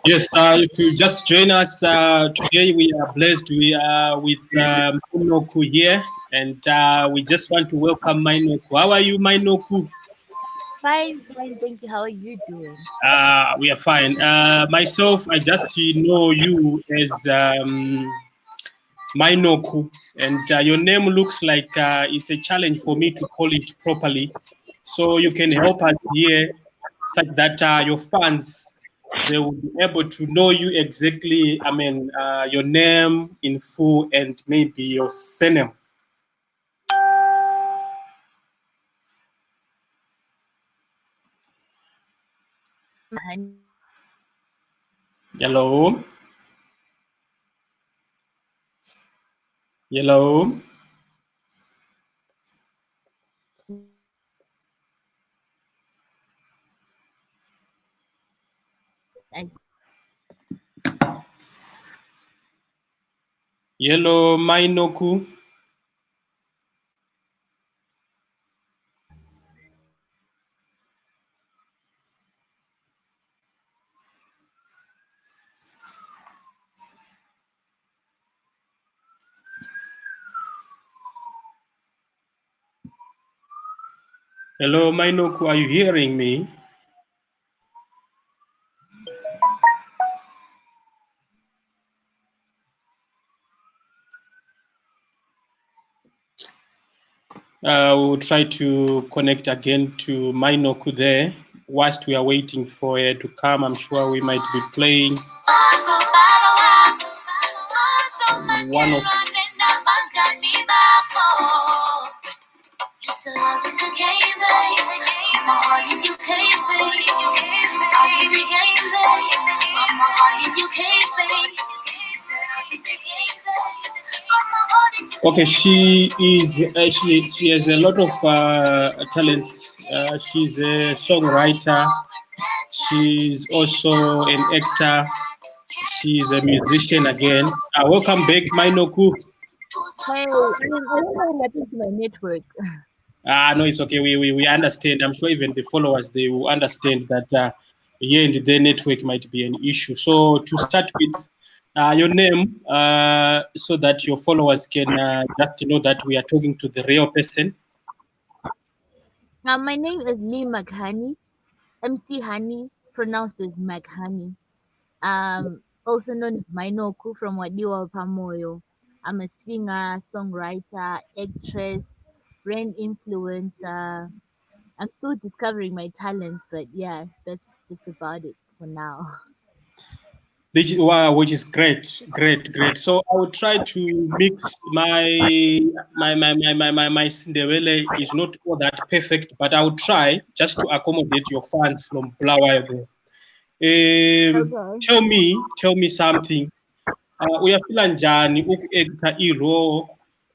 Yes, if you just join us today, we are blessed. We are with Mai Noku here, and we just want to welcome Mai Noku. How are you, Mai Noku? Fine, thank you. How are you doing? We are fine. Myself, I just know you as Mai Noku, and your name looks like it's a challenge for me to call it properly. So you can help us here, such that your fans, they will be able to know you exactly. I mean, your name in full and maybe your surname. Hello. Hello. Hello, Mai Noku. Hello, Mai Noku, are you hearing me? We'll try to connect again to Mai Noku there. Whilst we are waiting for her to come, I'm sure we might be playing one of Okay, she is. She has a lot of talents. She's a songwriter. She's also an actor. She's a musician again. Welcome back, Mai Noku. Hey, I don't know what happened to my network. No, it's okay. We understand. I'm sure even the followers, they will understand that here in the network might be an issue. So to start with, your name, so that your followers can just know that we are talking to the real person. My name is McHoney, MC Honey, pronounced as McHoney. Also known as Mai Noku from Wadiwa, Wepamoyo. I'm a singer, songwriter, actress, brand influencer. I'm still discovering my talents, but yeah, that's just about it for now. Wow, which is great. So I will try to mix my Sindewele is not all that perfect, but I will try just to accommodate your fans from Bulawayo. Okay. Tell me something. Uyafila njani uku-acta i-role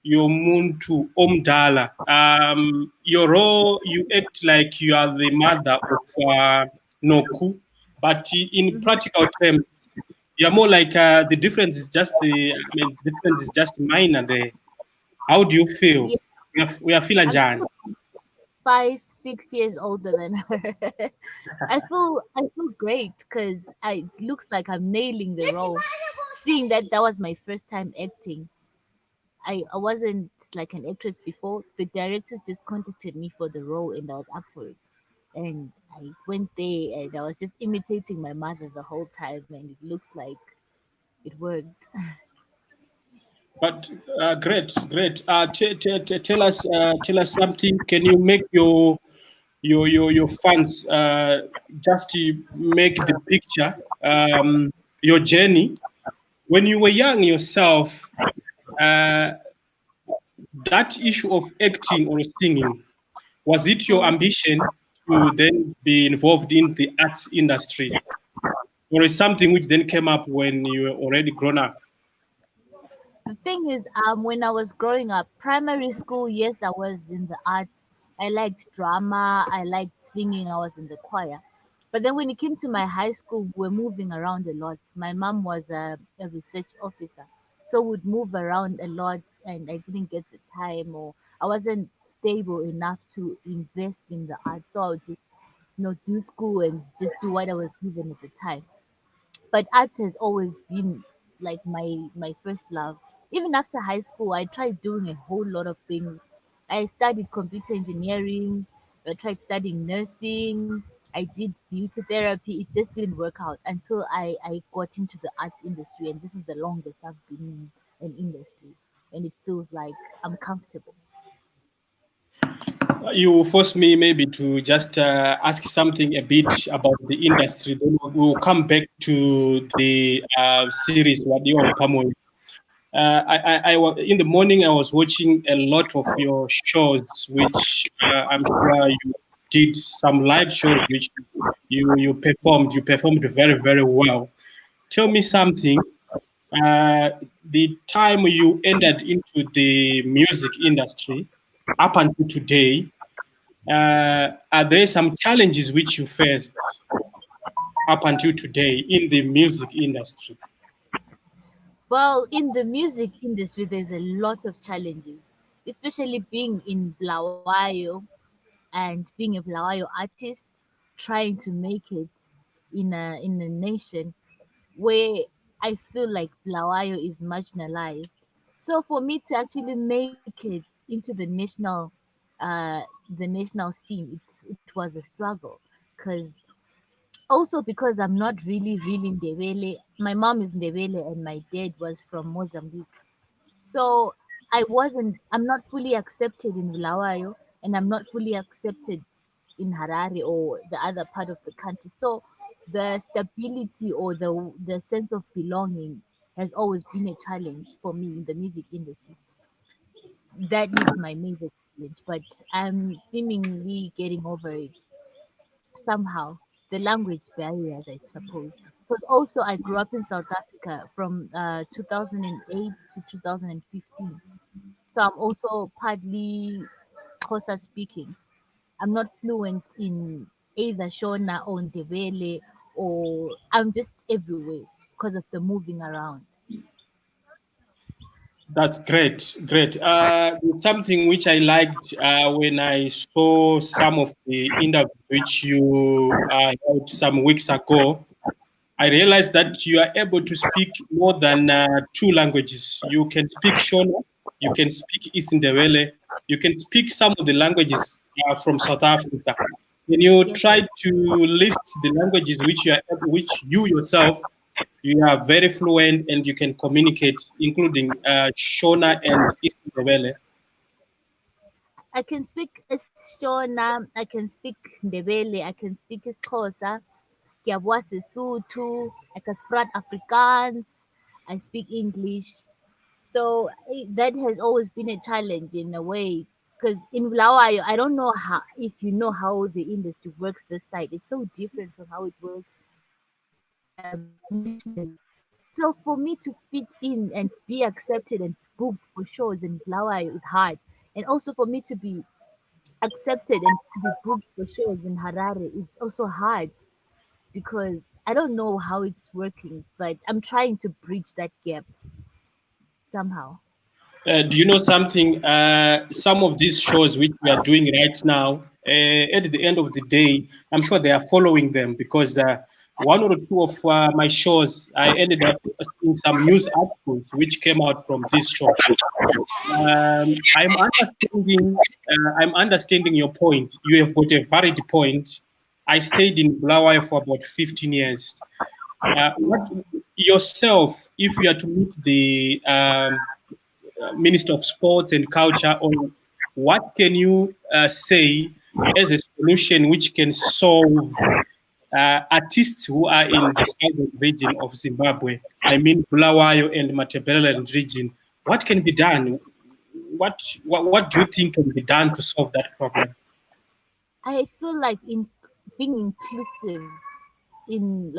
yomuntu omdala? Your role, you act like you are the mother of Noku, but in practical terms, you're more like the difference is just minor there. How do you feel? Yeah. We are feeling njani? 5-6 years older than her. I feel great because it looks like I'm nailing the role. Seeing that was my first time acting. I wasn't like an actress before. The directors just contacted me for the role and I was up for it. And I went there and I was just imitating my mother the whole time and it looks like it worked. But great. Tell us something. Can you make your fans just to make the picture, your journey when you were young yourself, that issue of acting or singing, was it your ambition to then be involved in the arts industry, or is something which then came up when you were already grown up? The thing is, when I was growing up, primary school, yes, I was in the arts. I liked drama, I liked singing, I was in the choir. But then when it came to my high school, we were moving around a lot. My mom was a research officer, so would move around a lot, and I didn't get the time, or I wasn't stable enough to invest in the arts. So I would just, do school and just do what I was given at the time. But art has always been like my first love. Even after high school, I tried doing a whole lot of things. I studied computer engineering. I tried studying nursing. I did beauty therapy. It just didn't work out until I got into the arts industry, and this is the longest I've been in an industry, and it feels like I'm comfortable. You force me maybe to just ask something a bit about the industry. Then we'll come back to the series Wadiwa Wepamoyo. In the morning I was watching a lot of your shows, which I'm sure you did some live shows, which you performed. You performed very very well. Tell me something. Uh, the time you entered into the music industry up until today, are there some challenges which you faced up until today in the music industry? Well, in the music industry, there's a lot of challenges, especially being in Blawayo and being a Blawayo artist, trying to make it in a nation where I feel like Blawayo is marginalized. So for me to actually make it into uh, the national scene, it was a struggle, because also because I'm not really Ndebele. My mom is Ndebele and my dad was from Mozambique. So I'm not fully accepted in Bulawayo, and I'm not fully accepted in Harare or the other part of the country. So the stability or the sense of belonging has always been a challenge for me in the music industry. That is my major challenge, but I'm seemingly getting over it somehow. The language barriers, I suppose. Because also I grew up in South Africa from 2008 to 2015. So I'm also partly Xhosa speaking. I'm not fluent in either Shona or Ndebele, or I'm just everywhere because of the moving around. That's great, great. Something which I liked when I saw some of the interviews which you held some weeks ago. I realized that you are able to speak more than two languages. You can speak Shona, you can speak Isindebele, you can speak some of the languages from South Africa. Can you Yes, try to list the languages which you yourself you are very fluent and you can communicate, including Shona and Isindebele? I can speak Shona, I can speak Ndebele, I can speak Xhosa, Kiabwa Sesotho, I can speak Afrikaans, I speak English. So that has always been a challenge in a way. Because in Bulawayo, I don't know how, if you know how the industry works this side. It's so different from how it works nationally. So for me to fit in and be accepted and booked for shows in Bulawayo is hard. And also for me to be accepted and to be booked for shows in Harare, it's also hard because I don't know how it's working, but I'm trying to bridge that gap somehow. Do you know something? Some of these shows which we are doing right now, at the end of the day, I'm sure they are following them because one or two of my shows, I ended up seeing some news articles which came out from this show. I'm understanding your point. You have got a valid point. I stayed in Blawayo for about 15 years. What yourself, if you are to meet the Minister of Sports and Culture, on what can you say as a solution which can solve artists who are in the southern region of Zimbabwe? I mean, Bulawayo and Matabeleland region. What can be done? What do you think can be done to solve that problem? I feel like in being inclusive in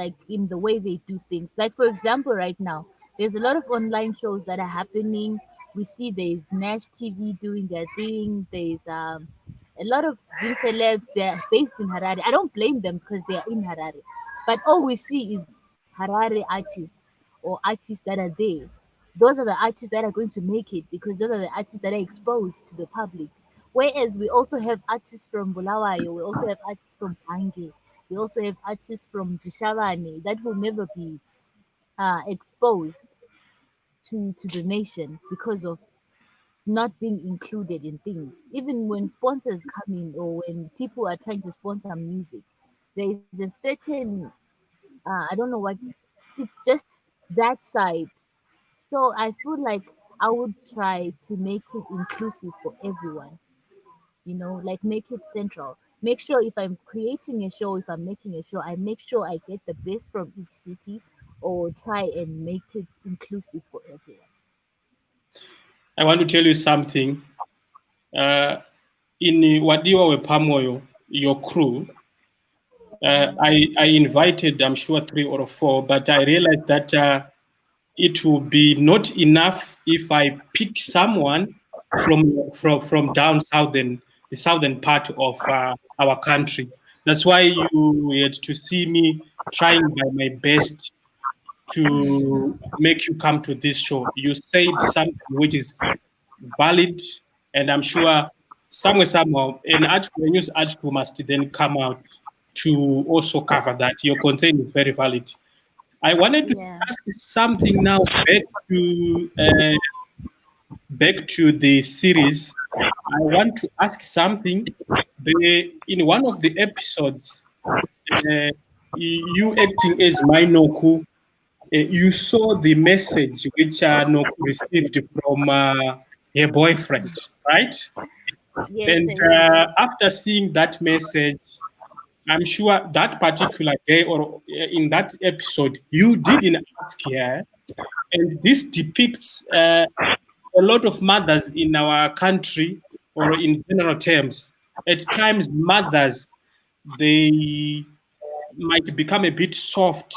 the way they do things. Like for example, right now, There's a lot of online shows that are happening. We see there's Nash TV doing their thing. There's a lot of Zim celebs. They're based in Harare. I don't blame them because they are in Harare. But all we see is Harare artists or artists that are there. Those are the artists that are going to make it because those are the artists that are exposed to the public. Whereas we also have artists from Bulawayo, we also have artists from Bangi, we also have artists from Jishavani that will never be exposed to the nation because of not being included in things. Even when sponsors come in or when people are trying to sponsor music, there is a certain I don't know what it's just that side. So I feel like I would try to make it inclusive for everyone. Like make it central. Make sure if I'm creating a show, if I'm making a show, I make sure I get the best from each city or try and make it inclusive for everyone. I want to tell you something. In Wadiwa Wepamoyo, your crew, I invited, I'm sure, 3 or 4, but I realized that it will be not enough if I pick someone from down southern, the southern part of our country. That's why you had to see me trying by my best to make you come to this show. You said something which is valid, and I'm sure somehow, a news article must then come out to also cover that. Your concern is very valid. I wanted to Yeah. ask something now back to the series. I want to ask something. In one of the episodes, uh, you acting as Mai Noku, you saw the message which Noku received from her boyfriend, right? Yes, And I did. after seeing that message, I'm sure that particular day or in that episode, you didn't ask her. And this depicts a lot of mothers in our country, or in general terms. At times, mothers, they might become a bit soft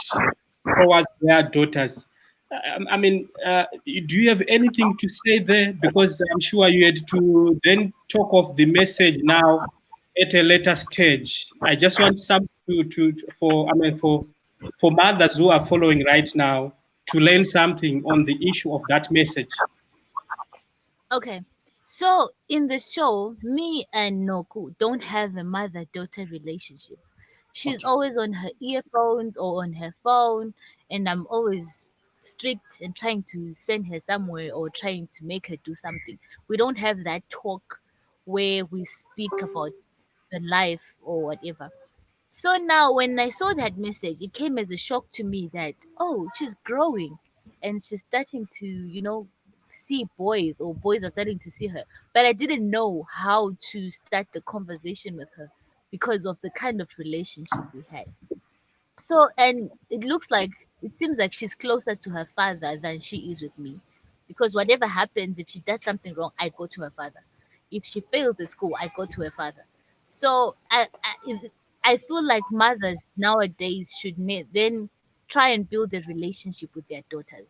towards their daughters. I mean, do you have anything to say there? Because I'm sure you had to then talk of the message now at a later stage. I just want some for, I mean, for mothers who are following right now to learn something on the issue of that message. Okay. So in the show, me and Noku don't have a mother-daughter relationship. She's Okay. always on her earphones or on her phone, and I'm always strict and trying to send her somewhere or trying to make her do something. We don't have that talk where we speak about the life or whatever. So now when I saw that message, it came as a shock to me that, oh, she's growing and she's starting to, see boys or boys are starting to see her. But I didn't know how to start the conversation with her because of the kind of relationship we had. So, and it seems like she's closer to her father than she is with me. Because whatever happens, if she does something wrong, I go to her father. If she fails at school, I go to her father. So I feel like mothers nowadays should then try and build a relationship with their daughters.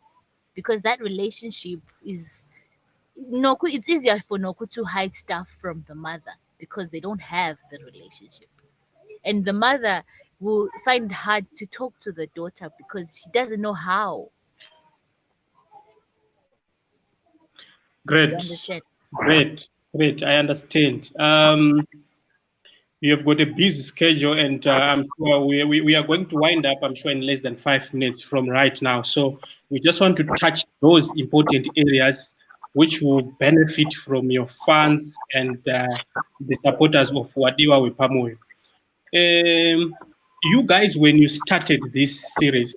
Because that relationship is Noku, it's easier for Noku to hide stuff from the mother because they don't have the relationship. And the mother will find it hard to talk to the daughter because she doesn't know how. You Great, understand? great. I understand. We have got a busy schedule, and I'm sure we are going to wind up, I'm sure, in less than 5 minutes from right now. So we just want to touch those important areas which will benefit from your fans and the supporters of Wadiwa Wepamoyo. You guys, when you started this series,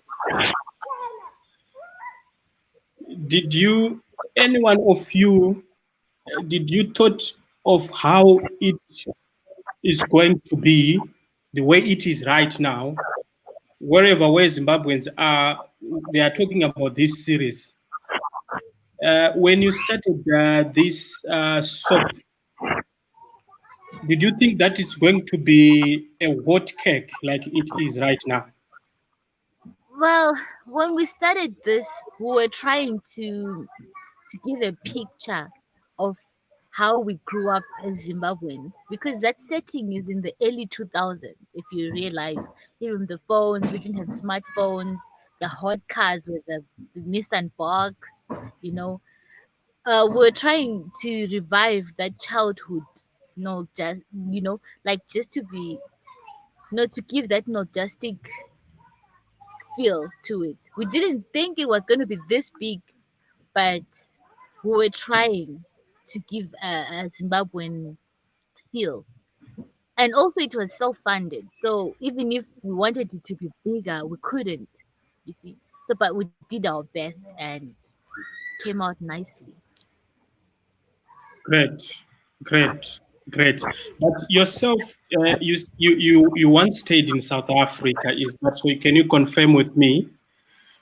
did you, any one of you, did you thought of how it is going to be the way it is right now? Where Zimbabweans are, they are talking about this series. When you started this soap, did you think that it's going to be a hot cake like it is right now? Well, when we started this, we were trying to give a picture of how we grew up as Zimbabweans because that setting is in the early 2000s. If you realize, even the phones, we didn't have smartphones, the hot cars with the Nissan box, you know. We're trying to revive that childhood, just like just to be, to give that nostalgic feel to it. We didn't think it was going to be this big, but we were trying to give a Zimbabwean feel. And also, it was self funded. So even if we wanted it to be bigger, we couldn't, you see. So, but we did our best and came out nicely. Great, great, great. But yourself, you once stayed in South Africa. Is that so? Can you confirm with me?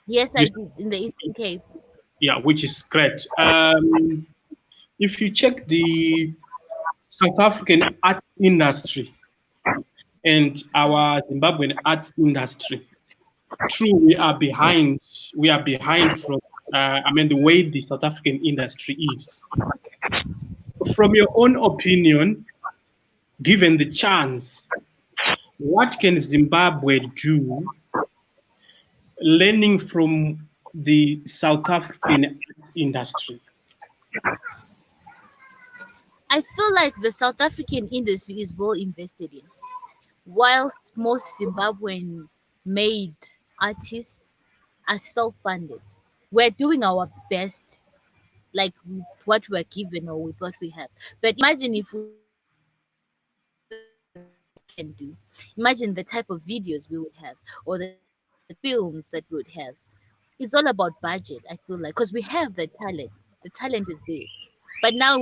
Yes, You, I did in the Eastern Cape. yeah, which is great. If you check the South African art industry and our Zimbabwean arts industry, true, we are behind. We are behind from. I mean, the way the South African industry is. From your own opinion, given the chance, what can Zimbabwe do, learning from the South African arts industry? I feel like the South African industry is well invested in. Whilst most Zimbabwean made artists are self funded, we're doing our best, like with what we're given or with what we have. But imagine if we had artists can do. Imagine the type of videos we would have or the type of films that we would have. It's all about budget, I feel like, because we have the talent. The talent is there. But now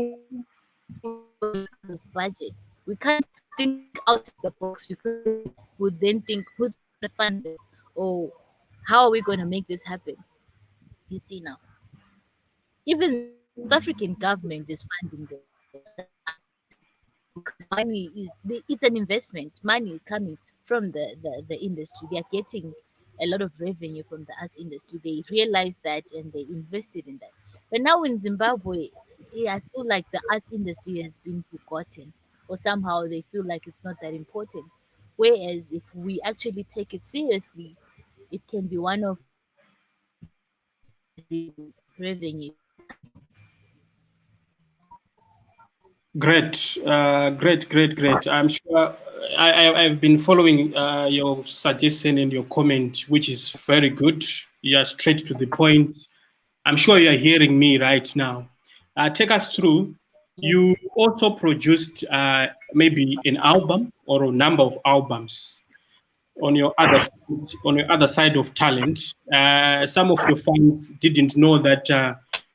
because of budget, we can't think out of the box because we would then think who's gonna fund this or how are we gonna make this happen? You see now. Even the South African government is funding the arts industry because money it's an investment. Money is coming from the industry. They are getting a lot of revenue from the arts industry. They realized that and they invested in that. But now in Zimbabwe, yeah, I feel like the arts industry has been forgotten, or somehow they feel like it's not that important. Whereas if we actually take it seriously, it can be one of revenue coming. Great, great. I'm sure I've been following your suggestion and your comment, which is very good. You are straight to the point. I'm sure you are hearing me right now. Take us through. You Yes. also produced maybe an album or a number of albums on your other side of talent. Some of your fans didn't know that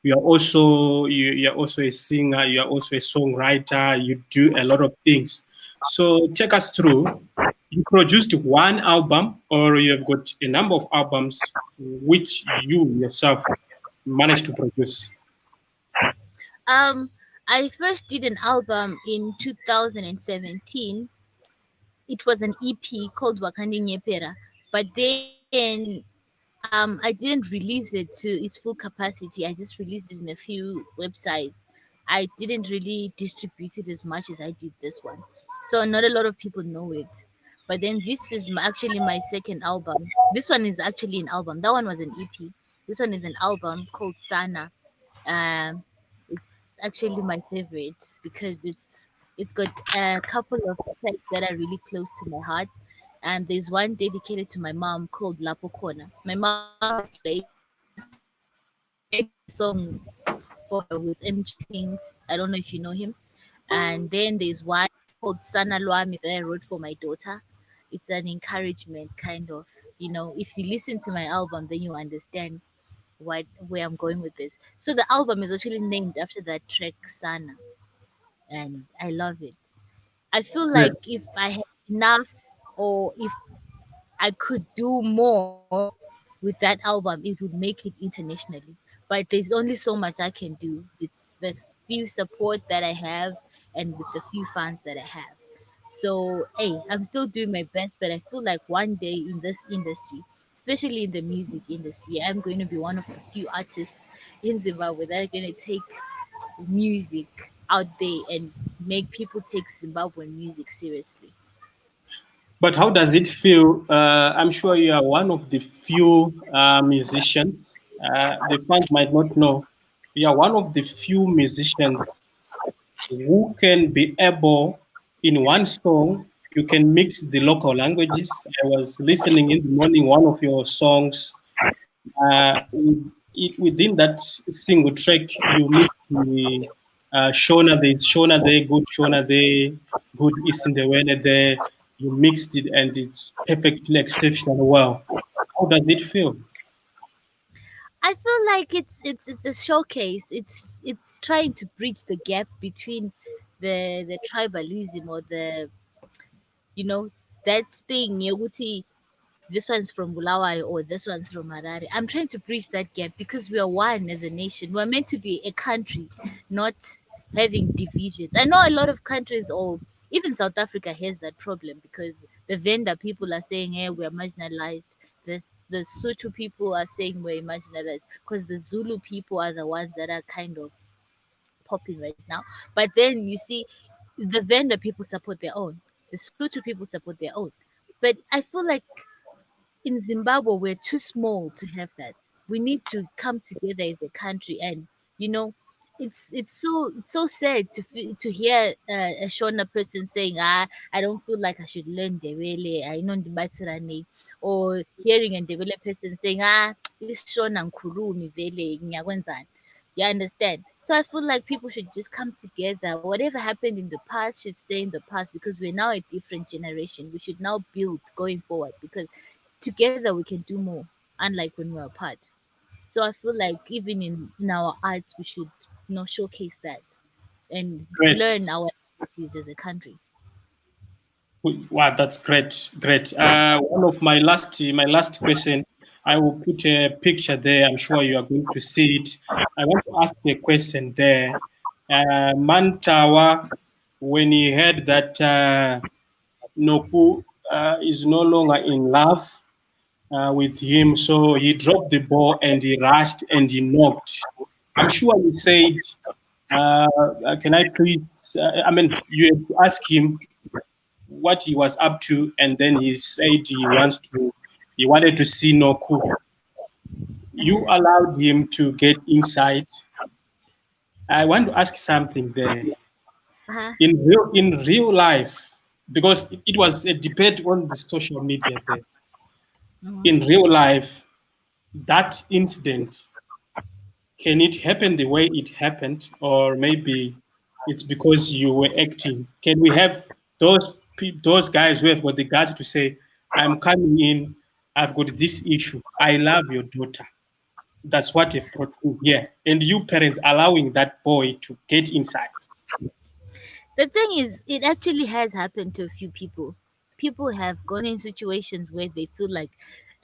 you are also a singer, you are also a songwriter, you do a lot of things. So take us through. You produced one album, or you have got a number of albums which you yourself managed to produce. Um, I first did an album in 2017. It was an EP called Wakandi Nyepera, but then I didn't release it to its full capacity. I just released it in a few websites. I didn't really distribute it as much as I did this one, so not a lot of people know it. But then this is actually my second album. This one is actually an album. That one was an EP. This one is an album called Sana. um, it's actually my favorite because it's got a couple of tracks that are really close to my heart, and there's one dedicated to my mom called Lapo Kona. My mom passed away, so I made a song for her with MG Sings. I don't know if you know him. And then there's one called Sana Lwami that I wrote for my daughter. It's an encouragement kind of, if you listen to my album, then you understand where I'm going with this. So the album is actually named after that track Sana, and I love it. I feel like if I had enough, or if I could do more with that album, it would make it internationally. But there's only so much I can do with the few support that I have and with the few fans that I have. So, hey, I'm still doing my best, but I feel like one day in this industry, especially in the music industry. I'm going to be one of the few artists in Zimbabwe that are going to take music out there and make people take Zimbabwean music seriously. But how does it feel? I'm sure you are one of the few musicians. The fans might not know. You are one of the few musicians who can be able, in one song, you can mix the local languages. I was listening in the morning one of your songs. Within that single track, you mix the Shona. There's Shona there, good Shona there, good Isindewele there. You mixed it, and it's perfectly exceptional. Well, how does it feel? I feel like it's a showcase. It's trying to bridge the gap between the tribalism or the you know that thing yokuthi this one's from Bulawayo or this one's from Harare. I'm trying to bridge that gap because we are one as a nation. We're meant to be a country, not having divisions. I know a lot of countries, or even South Africa, has that problem because the vendor people are saying, "Hey, we are marginalized." The Sotho people are saying we're marginalized because the Zulu people are the ones that are kind of popping right now. But then you see, the vendor people support their own. The Sotho people support their own. But I feel like in Zimbabwe, we're too small to have that. We need to come together as a country, and you know, it's so sad to to hear a Shona person saying, "Ah, I don't feel like I should learn Ndebele. I know Ndibatsirane," or hearing a Ndebele person saying, "Ah, Shona ngikhulumi vele ngiyakwenzani." You understand? So I feel like people should just come together. Whatever happened in the past should stay in the past because we're now a different generation. We should now build going forward because together we can do more, unlike when we're apart. So I feel like even in our arts we should showcase that and Great. learn our abilities as a country. Wow, that's great, great. One of my last question. I will put a picture there. I'm sure you are going to see it. I want to ask a question there. Mantawa, when he heard that Noku is no longer in love with him, so he dropped the ball and he rushed and he knocked. I'm sure he said, "Can I please?" I mean, you have to ask him what he was up to, and then he said he wanted to see Noku. You Uh-huh. allowed him to get inside. I want to ask something there. Uh-huh. In real life, because it was a debate on the social media there. Mhm. In real life, that incident, can it happen the way it happened, or maybe it's because you were acting? Can we have those guys who have got the guts to say, "I'm coming in, I've got this issue. I love your daughter. That's what they've brought in here," and you parents allowing that boy to get inside? The thing is, it actually has happened to a few people. People have gone in situations where they feel like,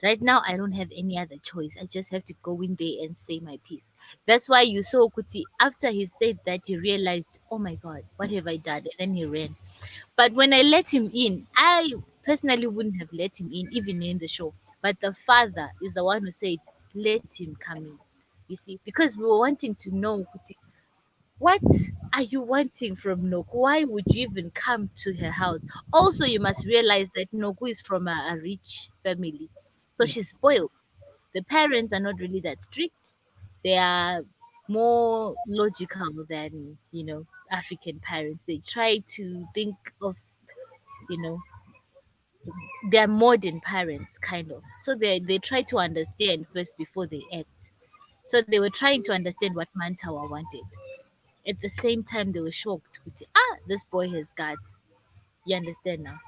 right now, I don't have any other choice. I just have to go in there and say my piece. That's why you saw Kuti, after he said that, he realized, oh my God, what have I done? And then he ran. But when I let him in, I personally wouldn't have let him in, even in the show. But the father is the one who said, let him come in. You see, because we were wanting to know, Kuti, what are you wanting from Noku? Why would you even come to her house? Also, you must realize that Noku is from a rich family. So she's spoiled. The parents are not really that strict. They are more logical than, African parents. They try to think of, you know, they're modern parents, kind of. So they try to understand first before they act. So they were trying to understand what Mantawa wanted. At the same time, they were shocked. With, this boy has guts. You understand now?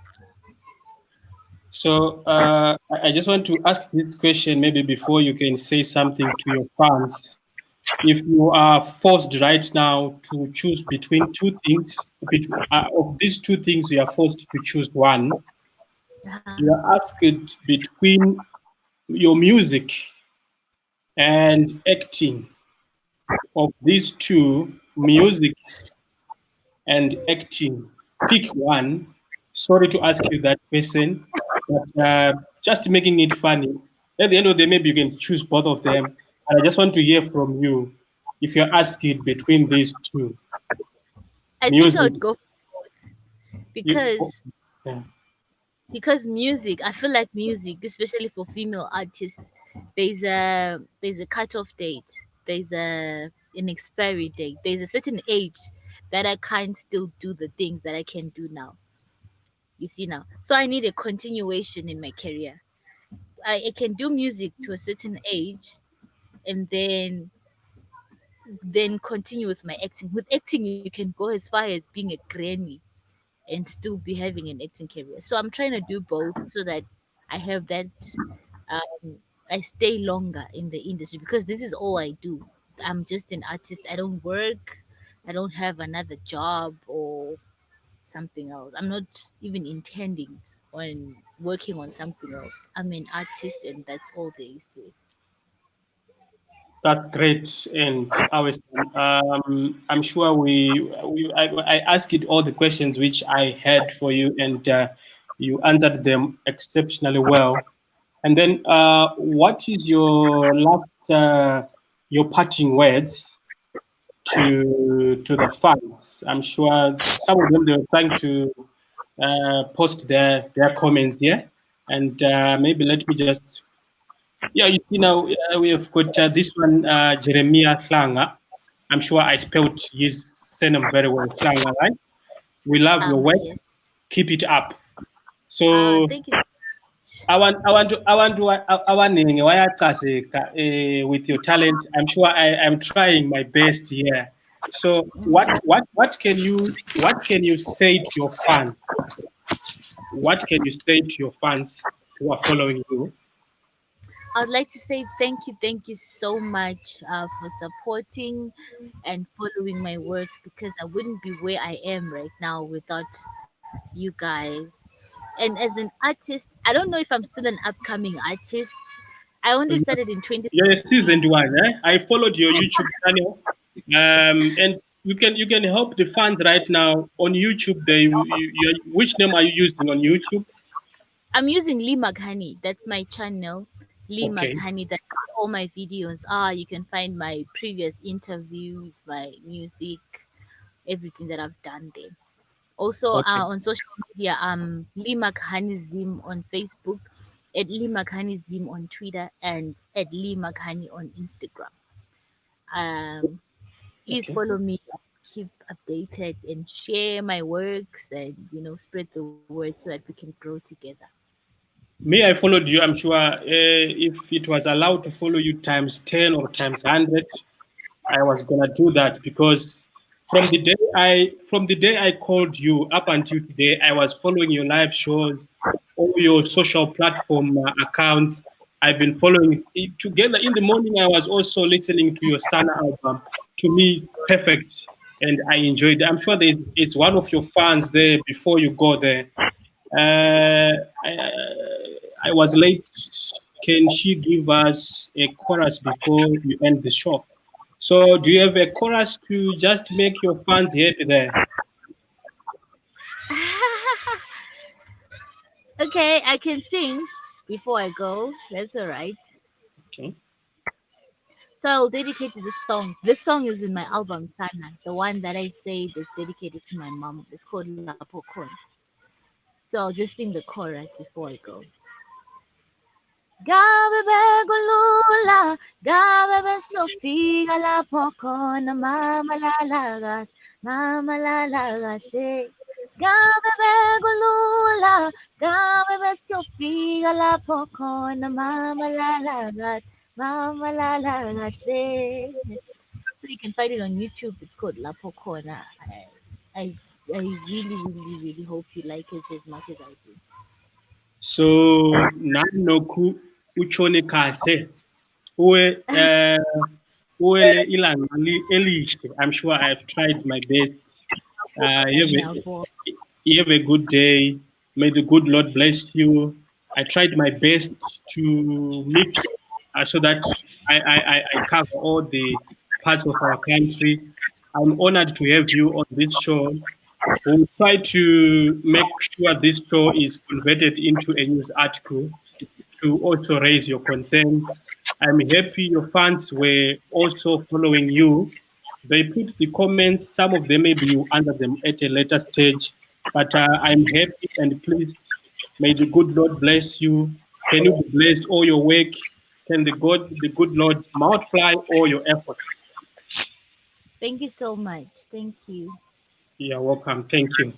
So I just want to ask this question maybe before you can say something to your fans. If you are forced right now to choose between two things, of these two things, you are forced to choose one. Uh-huh. You are asked between your music and acting. Of these two, music and acting, pick one. Sorry to ask you that question, but just making it funny. At the end of the day, maybe you can choose both of them. And I just want to hear from you if you're asking between these two, I think I music. would go You, oh, because yeah. music. I feel like music, especially for female artists, there's a cutoff date. There's an expiry date. There's a certain age that I can't still do the things that I can do now. You see now, so I need a continuation in my career. I can do music to a certain age, and then continue with my acting. With acting, you can go as far as being a granny and still be having an acting career. So I'm trying to do both so that I have that. I stay longer in the industry because this is all I do. I'm just an artist. I don't work. I don't have another job or something else. I'm not even intending on working on something else. I'm an artist, and that's all there is to it. That's great. And always, I'm sure I asked it all the questions which I had for you, and you answered them exceptionally well. And then, what is your last, your parting words to the fans? I'm sure some of them they were trying to post their comments here, and maybe let me just yeah. You see now we have got this one, Jeremiah Hlanga. I'm sure I spelled his surname very well, Hlanga, right? We love your work. Yes. Keep it up. So Thank you. abaningi bayachazeka with your talent. I'm sure I'm trying my best here. So what can you say to your fans? What can you say to your fans who are following you? I'd like to say thank you so much for supporting and following my work because I wouldn't be where I am right now without you guys. And as an artist, I don't know if I'm still an upcoming artist. I only started in You're a 2017. seasoned one. Eh? I followed your YouTube channel, and you can help the fans right now on YouTube. Which name are you using on YouTube? I'm using Lee McHoney. That's my channel. Lee Okay, McHoney. That's where all my videos are. You can find my previous interviews, my music, everything that I've done there. Also okay. on social media, Lee McHoney Zim on Facebook, at Lee McHoney Zim on Twitter, and at Lee McHoney on Instagram. Um, please Okay. follow me, keep updated, and share my works, and spread the word so that we can grow together. Me, I followed you. I'm sure if it was allowed to follow you times 10 or times 100, I was gonna do that because from the day I called you up until today, I was following your live shows, all your social platform accounts. I've been following it together. In the morning, I was also listening to your Sana album. To me, perfect, and I enjoyed it. I'm sure it's one of your fans there before you go there. I was late. Can she give us a chorus before you end the show? So, do you have a chorus to just make your fans happy there? Okay, I can sing before I go. That's all right. Okay. So I'll dedicate this song. This song is in my album Sana, the one that I say that's dedicated to my mom. It's called Lapo Kon. So I'll just sing the chorus before I go. Gabe begulula, gabe besofika lapho khona mama lalagas, mama lalagas eh. Gabe begulula, gabe besofika lapho khona mama lalagas, mama lalagas eh. So you can find it on YouTube. It's called Lapo Corner. I, I really, really, really hope you like it as much as I do. So, Mai Noku uchone kahle. Uwe uwele ilanga elihle. I'm sure I've tried my best. You have a, Siyabonga. you have a good day. May the good Lord bless you. I tried my best to mix so that I cover all the parts of our country. I'm honored to have you on this show. We'll try to make sure this show is converted into a news article to also raise your concerns. I'm happy your fans were also following you. They put the comments, some of them maybe you answer them at a later stage, but I'm happy and pleased. May the good Lord bless you. Can you be blessed all your work? Can the good Lord multiply all your efforts? Thank you so much. Thank you. You're welcome. Thank you.